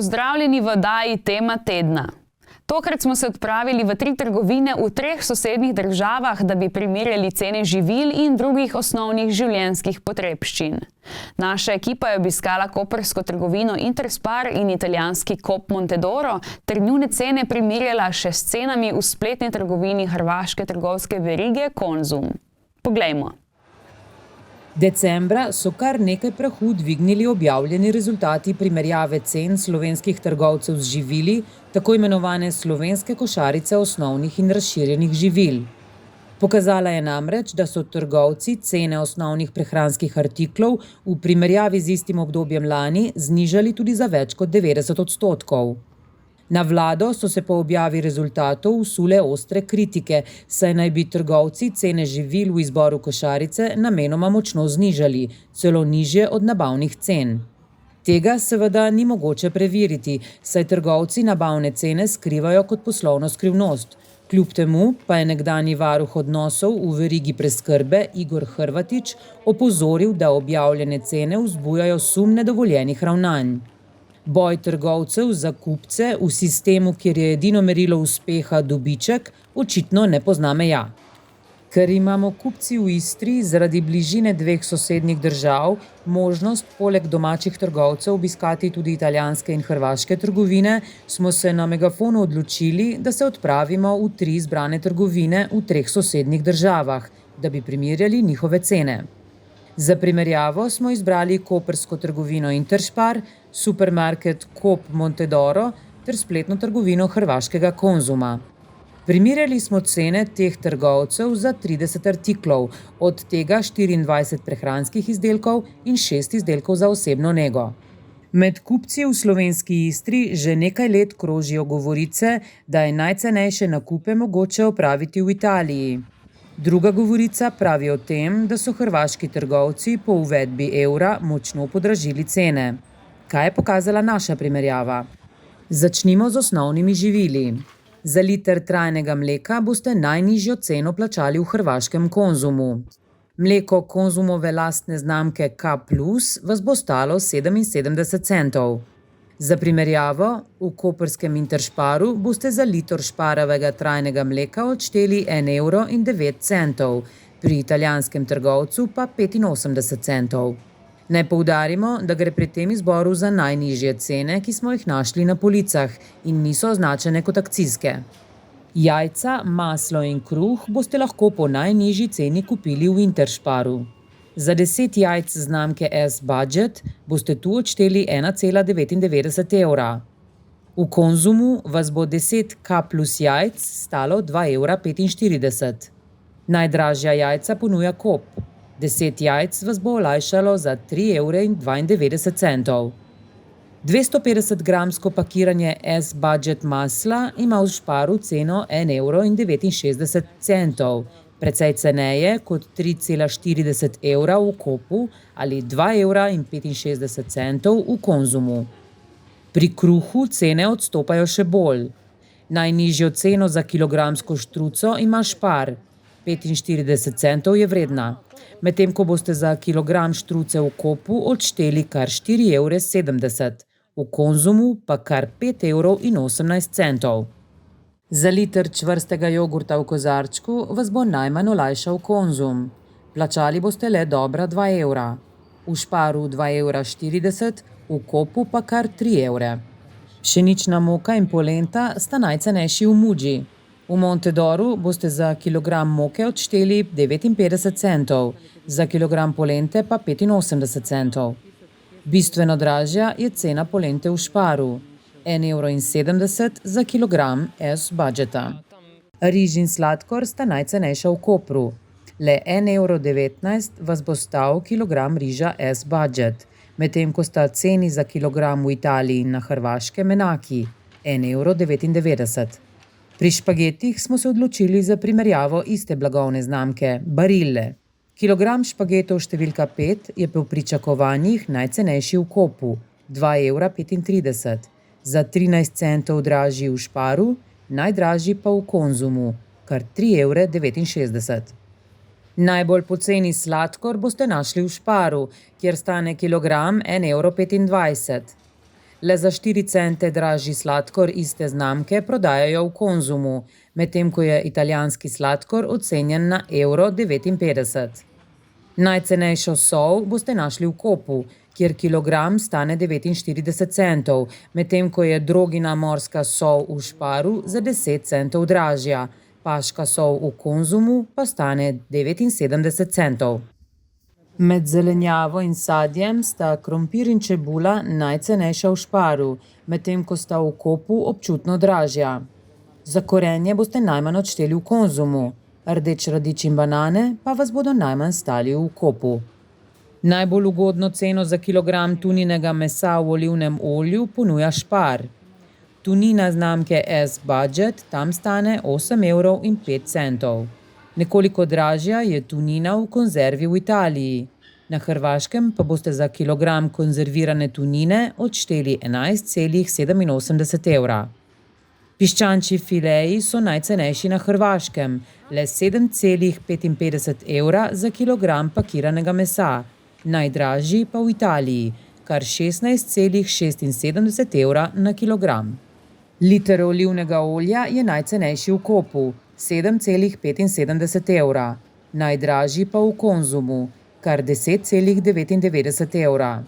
Pozdravljeni v oddaji Tema tedna. Tokrat smo se odpravili v 3 trgovine v 3 sosednjih državah, da bi primerjali cene živil in drugih osnovnih življenjskih potrebščin. Naša ekipa je obiskala koprsko trgovino Interspar in italijanski Coop Montedoro ter njune cene primerjala še s cenami v spletni trgovini hrvaške trgovske verige Konzum. Poglejmo. Decembra so kar nekaj prahu dvignili objavljeni rezultati primerjave cen slovenskih trgovcev z živili, tako imenovane slovenske košarice osnovnih in razširjenih živil. Pokazala je namreč, da so trgovci cene osnovnih prehranskih artiklov v primerjavi z istim obdobjem lani znižali tudi za več kot 90%. Na vlado so se po objavi rezultatov usule ostre kritike, saj naj bi trgovci cene živil v izboru košarice namenoma močno znižali, celo nižje od nabavnih cen. Tega seveda ni mogoče preveriti, saj trgovci nabavne cene skrivajo kot poslovno skrivnost. Kljub temu pa je nekdanji varuh odnosov v verigi preskrbe Igor Hrvatič opozoril, da objavljene cene vzbujajo sum nedovoljenih ravnanj. Boj trgovcev za kupce v sistemu, kjer je edino merilo uspeha dobiček, očitno ne pozna meja. Ker imamo kupci v Istri zaradi bližine 2 sosednjih držav možnost poleg domačih trgovcev obiskati tudi italijanske in hrvaške trgovine, smo se na Megafonu odločili, da se odpravimo v 3 izbrane trgovine v 3 sosednjih državah, da bi primerjali njihove cene. Za primerjavo smo izbrali koprsko trgovino Interspar, supermarket Coop Montedoro ter spletno trgovino hrvaškega Konzuma. Primerjali smo cene teh trgovcev za 30 artiklov, od tega 24 prehranskih izdelkov in 6 izdelkov za osebno nego. Med kupci v slovenski Istri že nekaj let krožijo govorice, da je najcenejše nakupe mogoče opraviti v Italiji. Druga govorica pravi o tem, da so hrvaški trgovci po uvedbi evra močno podražili cene. Kaj je pokazala naša primerjava? Začnimo z osnovnimi živili. Za liter trajnega mleka boste najnižjo ceno plačali v hrvaškem Konzumu. Mleko Konzumove lastne znamke K+, vas bo stalo 77 centov. Za primerjavo, v koprskem Intersparu boste za liter šparavega trajnega mleka odšteli 1,09 €, pri italijanskem trgovcu pa 85 centov. Naj poudarimo, da gre pri tem izboru za najnižje cene, ki smo jih našli na policah in niso označene kot akcijske. Jajca, maslo in kruh boste lahko po najnižji ceni kupili v Intersparu. Za 10 jajc znamke S-Budget boste tu odšteli 1,99 €. V Konzumu vas bo 10 K+ jajc stalo 2,45 €. Najdražja jajca ponuja Coop. 10 jajc vas bo olajšalo za 3,92 €. 250-gramsko pakiranje S-Budget masla ima v Sparu ceno 1,69 €, precej ceneje kot 3,40 € v Coop-u ali 2,65 € v Konzumu. Pri kruhu cene odstopajo še bolj. Najnižjo ceno za kilogramsko štruco ima Spar, 45 centov je vredna, medtem ko boste za kilogram štruce v Coop-u odšteli kar 4,70 €, v Konzumu pa kar 5,18 €. Za liter čvrstega jogurta v kozarčku vas bo najmanj olajšal Konzum. Plačali boste le dobra 2 €. V Sparu 2,40 €, v Coop-u pa kar 3 €. Pšenična moka in polenta sta najcenejši v Muđi. V Montedoru boste za kilogram moke odšteli 59 centov, za kilogram polente pa 85 centov. Bistveno dražja je cena polente v Sparu, 1,70 € za kilogram S-Budgeta. Riž in sladkor sta najcenejša v Kopru. Le 1,19 € vas bo stal kilogram riža S-Budget, medtem ko sta ceni za kilogram v Italiji in na Hrvaškem enaki, 1,99 €. Pri špagetih smo se odločili za primerjavo iste blagovne znamke, Barille. Kilogram špagetov številka 5 je po pričakovanjih najcenejši v Coop-u, 2,35 €, za 13 centov dražji v Sparu, najdražji pa v Konzumu, kar 3,69 €. Najbolj poceni sladkor boste našli v Sparu, kjer stane kilogram 1,25 €. Le za 4 cente dražji sladkor iste znamke prodajajo v Konzumu, medtem ko je italijanski sladkor ocenjen na €1,59. Najcenejšo sol boste našli v Kopu, kjer kilogram stane 49 centov, medtem ko je drogina morska sol v Šparu za 10 centov dražja, paška sol v Konzumu pa stane 79 centov. Med zelenjavo in sadjem sta krompir in čebula najcenejša v Šparu, medtem ko sta v Kopu občutno dražja. Za korenje boste najmanj odšteli v Konzumu, rdeč radič in banane pa vas bodo najmanj stali v Kopu. Najbolj ugodno ceno za kilogram tuninega mesa v olivnem olju ponuja Špar. Tunina znamke S-Budget tam stane €8,05. Nekoliko dražja je tunina v konzervi v Italiji. Na Hrvaškem pa boste za kilogram konzervirane tunine odšteli €11,87. Piščančji fileji so najcenejši na Hrvaškem, le €7,55 za kilogram pakiranega mesa, najdražji pa v Italiji, kar €16,76 na kilogram. Liter olivnega olja je najcenejši v Kopu, €7,75, najdražji pa v Konzumu, kar €10,99.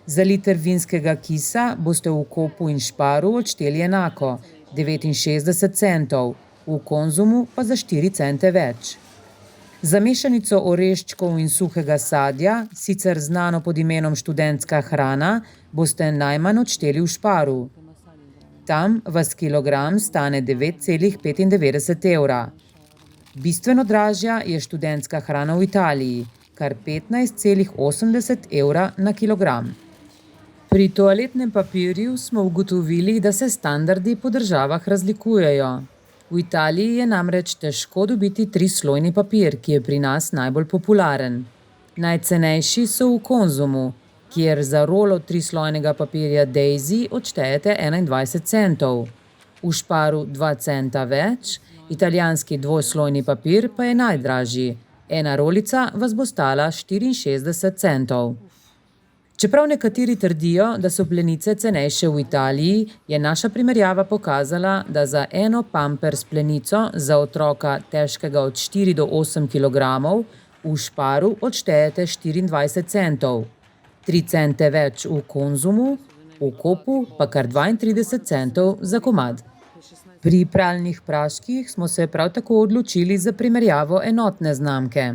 Za liter vinskega kisa boste v Kopu in Šparu odšteli enako, 69 centov, v Konzumu pa za 4 cente več. Za mešanico oreščkov in suhega sadja, sicer znano pod imenom študentska hrana, boste najmanj odšteli v Šparu. Tam vas kilogram stane €9,95. Bistveno dražja je študentska hrana v Italiji, kar €15,80 na kilogram. Pri toaletnem papirju smo ugotovili, da se standardi po državah razlikujejo. V Italiji je namreč težko dobiti 3-slojni papir, ki je pri nas najbolj popularen. Najcenejši so v Konzumu, kjer za rolo 3-slojnega papirja Daisy odštejete 21 centov. V Šparu 2 centa več, italijanski dvoslojni papir pa je najdražji. Ena rolica vas bo stala 64 centov. Čeprav nekateri trdijo, da so plenice cenejše v Italiji, je naša primerjava pokazala, da za eno Pampers plenico za otroka težkega od 4 do 8 kilogramov v Šparu odštejete 24 centov, 3 cente več v Konzumu, v Kopu pa kar 32 centov za komad. Pri pralnih praških smo se prav tako odločili za primerjavo enotne znamke.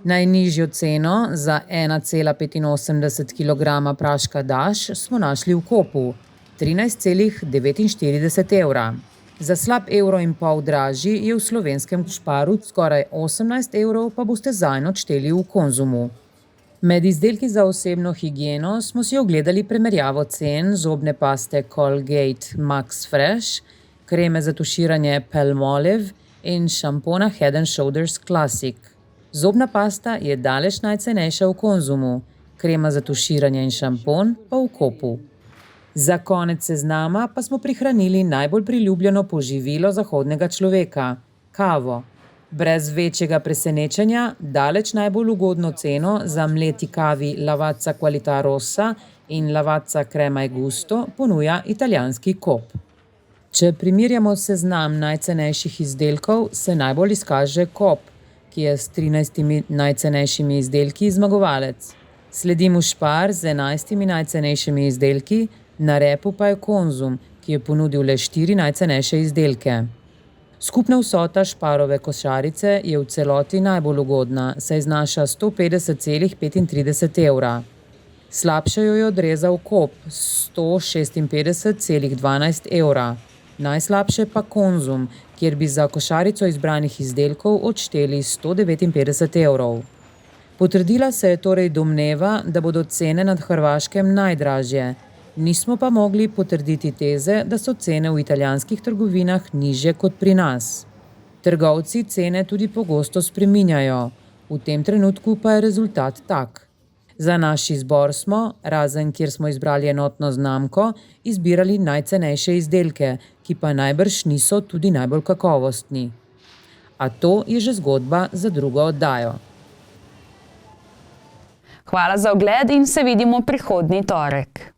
Najnižjo ceno za 1,85 kg praška Daš smo našli v Kopu, €13,49. Za slab €1,5 dražji je v slovenskem Šparu, skoraj 18 € pa boste zanj odšteli v Konzumu. Med izdelki za osebno higieno smo si ogledali primerjavo cen zobne paste Colgate Max Fresh, kreme za tuširanje Palmolive in šampona Head & Shoulders Classic. Zobna pasta je daleč najcenejša v Konzumu, krema za tuširanje in šampon pa v Kopu. Za konec seznama pa smo prihranili najbolj priljubljeno poživilo zahodnega človeka – kavo. Brez večjega presenečenja, daleč najbolj ugodno ceno za mleti kavi Lavazza Qualità Rossa in Lavazza Crema e Gusto ponuja italijanski Coop. Če primerjamo seznam najcenejših izdelkov, se najbolj izkaže Coop, ki je s 13 najcenejšimi izdelki zmagovalec. Sledi mu Špar z 11 najcenejšimi izdelki, na repu pa je Konzum, ki je ponudil le 4 najcenejše izdelke. Skupna vsota Šparove košarice je v celoti najbolj ugodna, saj znaša 150,35 €. Slabše jo je odrezal Coop, 156,12 €. Najslabše pa Konzum, kjer bi za košarico izbranih izdelkov odšteli 159 €. Potrdila se je torej domneva, da bodo cene na Hrvaškem najdražje. Nismo pa mogli potrditi teze, da so cene v italijanskih trgovinah nižje kot pri nas. Trgovci cene tudi pogosto spreminjajo, v tem trenutku pa je rezultat tak. Za naš izbor smo, razen kjer smo izbrali enotno znamko, izbirali najcenejše izdelke, ki pa najbrž niso tudi najbolj kakovostni. A to je že zgodba za drugo oddajo. Hvala za ogled in se vidimo prihodnji torek.